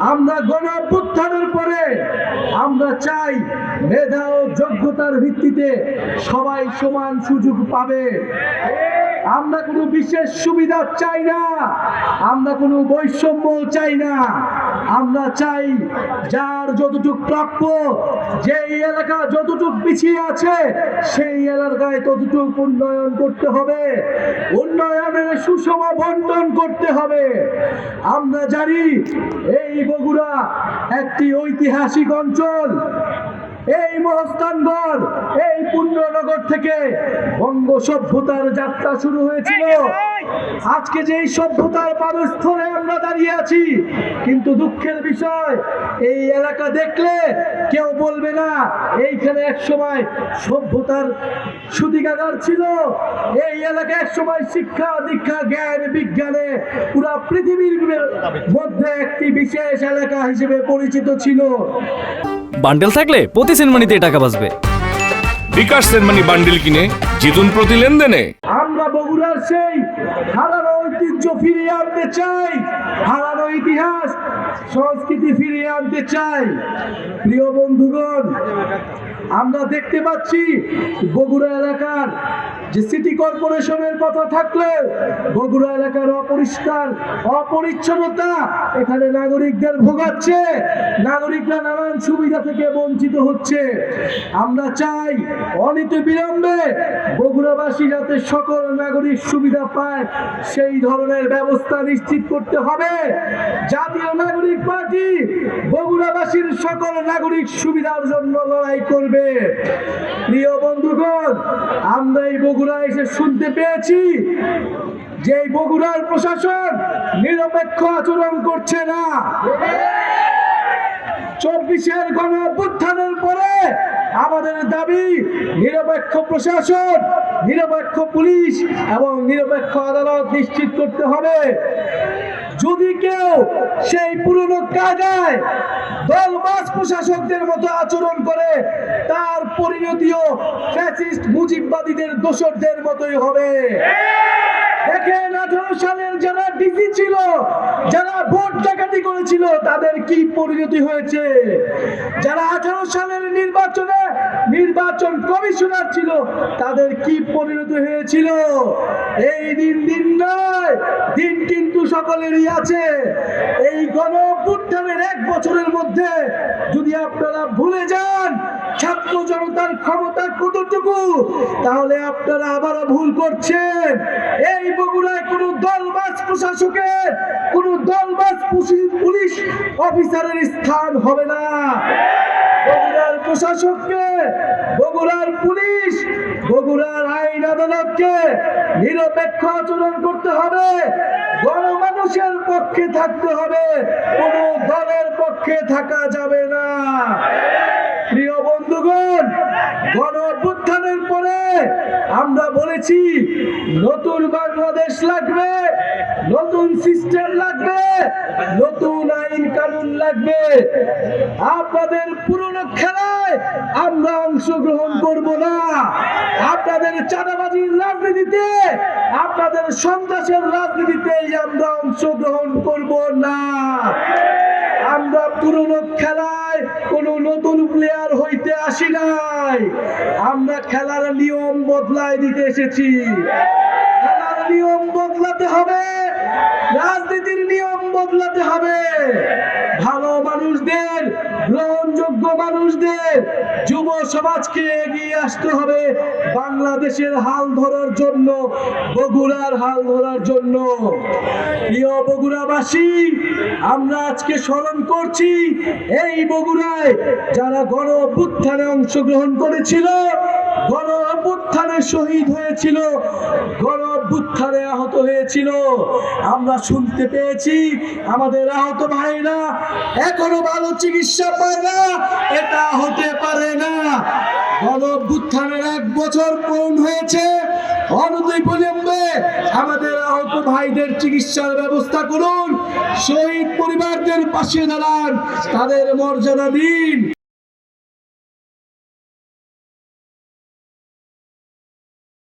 আমরা গণ অভ্যুত্থানের পরে আমরা চাই মেধা ও যোগ্যতার ভিত্তিতে সবাই সমান সুযোগ পাবে। আমরা কোনো বিশেষ সুবিধা চাই না, আমরা কোনো বৈষম্য চাই না। আমরা চাই যার যতটুকু প্রাপ্য, যেই এলাকা যতটুকু পিছিয়ে আছে সেই এলাকায় ততটুকু উন্নয়ন করতে হবে, উন্নয়নের সুষম বন্টন করতে হবে। আমরা জানি এই বগুড়া একটি ঐতিহাসিক অঞ্চল। এই মহস্থানগড়, এই পুণ্যনগর থেকে বঙ্গ সভ্যতার যাত্রা শুরু হয়েছিল। আজকে যে সভ্যতার পাদস্থলে আমরা দাঁড়িয়ে আছি, কিন্তু দুঃখের বিষয় এই এলাকা দেখলে কেউ বলবে না এইখানে একসময় সভ্যতার সূতিকাগার ছিল। এই এলাকা একসময় শিক্ষা দীক্ষা জ্ঞান বিজ্ঞানে পুরা পৃথিবীর মধ্যে একটি বিশেষ এলাকা হিসেবে পরিচিত ছিল। বান্ডেল থাকলে প্রতি সেনমানিতে টাকা বাঁচবে। বিকাশ সেনমানি বান্ডেল কিনে জিতুন প্রতি লেনদেনে। আমরা বগুড়ার সেই হারানো ঐতিহ্য ফিরিয়ে আনতে চাই, হারানো ইতিহাস সংস্কৃতি ফিরিয়ে আনতে চাই। প্রিয় বন্ধুগণ, আমরা দেখতে পাচ্ছি বগুড়া এলাকার যে সিটি কর্পোরেশনের কথা থাকলে বগুড়া এলাকার অপরিষ্কার অপরিচ্ছন্নতা এখানে নাগরিকদের ভোগাচ্ছে, নাগরিকরা নানান সুবিধা থেকে বঞ্চিত হচ্ছে। আমরা চাই অনিত বিলম্বে বগুড়াবাসী যাতে সকল নাগরিক সুবিধা পায় সেই ধরনের ব্যবস্থা নিশ্চিত করতে হবে। জাতীয় নাগরিক পার্টি বগুড়াবাসীর সকল নাগরিক সুবিধার জন্য লড়াই করবে। প্রিয় বন্ধুগণ, আমরা এই বগুড়া এসে শুনতে পেয়েছি যে বগুড়ার প্রশাসন নিরপেক্ষ আচরণ করছে না। 24-এর গণ অভ্যুত্থানের পরে আমাদের দাবি নিরপেক্ষ প্রশাসন, নিরপেক্ষ পুলিশ এবং নিরপেক্ষ আদালত নিশ্চিত করতে হবে। যদি কেউ সেই পুরনো কায়দায় দলবাজ প্রশাসকদের মতো আচরণ করে তার পরিণতিও ফ্যাসিস্ট মুজিববাদীদের দোসরদের মতোই হবে। দেখেন 18 সালের যারা ডিসি ছিল, যারা ভোট ডাকাতি করেছিল তাদের কি পরিণতি হয়েছে। যারা 18 সালের নির্বাচনে নির্বাচন কমিশনার ছিল তাদের কি পরিণতি হয়েছিল। এই দিন নয়, দিন কিন্তু সকলেরই আছে। এই গণ অভ্যুত্থানের 1 বছরের মধ্যে যদি আপনারা ভুলে যান ছাত্র জনতার ক্ষমতা কতটুকু, তাহলে আপনারা আবারও ভুল করছেন। এই বগুড়ায় কোনো দলবাজ প্রশাসকের, কোনো দলবাজ পুলিশ অফিসারের স্থান হবে না। বগুড়ার প্রশাসককে, বগুড়ার পুলিশ, বগুড়ার আইন আদালতকে নিরপেক্ষ আচরণ করতে হবে, গণমানুষের পক্ষে থাকতে হবে, কোনো দলের পক্ষে থাকা যাবে না। প্রিয় বন্ধুগণ, গণ অভ্যুত্থানের পরে আমরা বলেছি নতুন বাংলাদেশ লাগবে, নতুন সিস্টেম লাগবে, নতুন আইন কানুন লাগবে। আপনাদের পুরনো খেলায় আমরা অংশগ্রহণ করব না। আপনাদের চাঁদাবাজির রাজনীতিতে, আপনাদের সন্ত্রাসের রাজনীতিতে আমরা অংশগ্রহণ করব না। আমরা পুরনো খেলায় কোনো নতুন প্লেয়ার হইতে আসি নাই, আমরা খেলার নিয়ম বদলায় দিতে এসেছি। খেলার নিয়ম বদলাতে হবে, রাজনীতির নিয়ম বদলাতে হবে। ভালো মানুষদের, গ্রহণযোগ্য মানুষদের, যুব সমাজকে এগিয়ে আসতে হবে বাংলাদেশের হাল ধরার জন্য, বগুড়ার হাল ধরার জন্য। প্রিয় বগুড়াবাসী, আমরা আজকে স্মরণ করছি এই বগুড়ায় যারা গণ অভ্যুত্থানে অংশগ্রহণ করেছিল, গণ অভ্যুত্থানে শহীদ হয়েছিল, গণ অভ্যুত্থানে আহত হয়েছিল। আমরা শুনতে পেয়েছি আমাদের আহত ভাইরা এখনো ভালো চিকিৎসা পায় না। এটা হতে পারে না। গণ অভ্যুত্থানের 1 বছর পূর্ণ হয়েছে, অনতিবিলম্বে আমাদের আহত ভাইদের চিকিৎসার ব্যবস্থা করুন, শহীদ পরিবারদের পাশে দাঁড়ান, তাদের মর্যাদা দিন।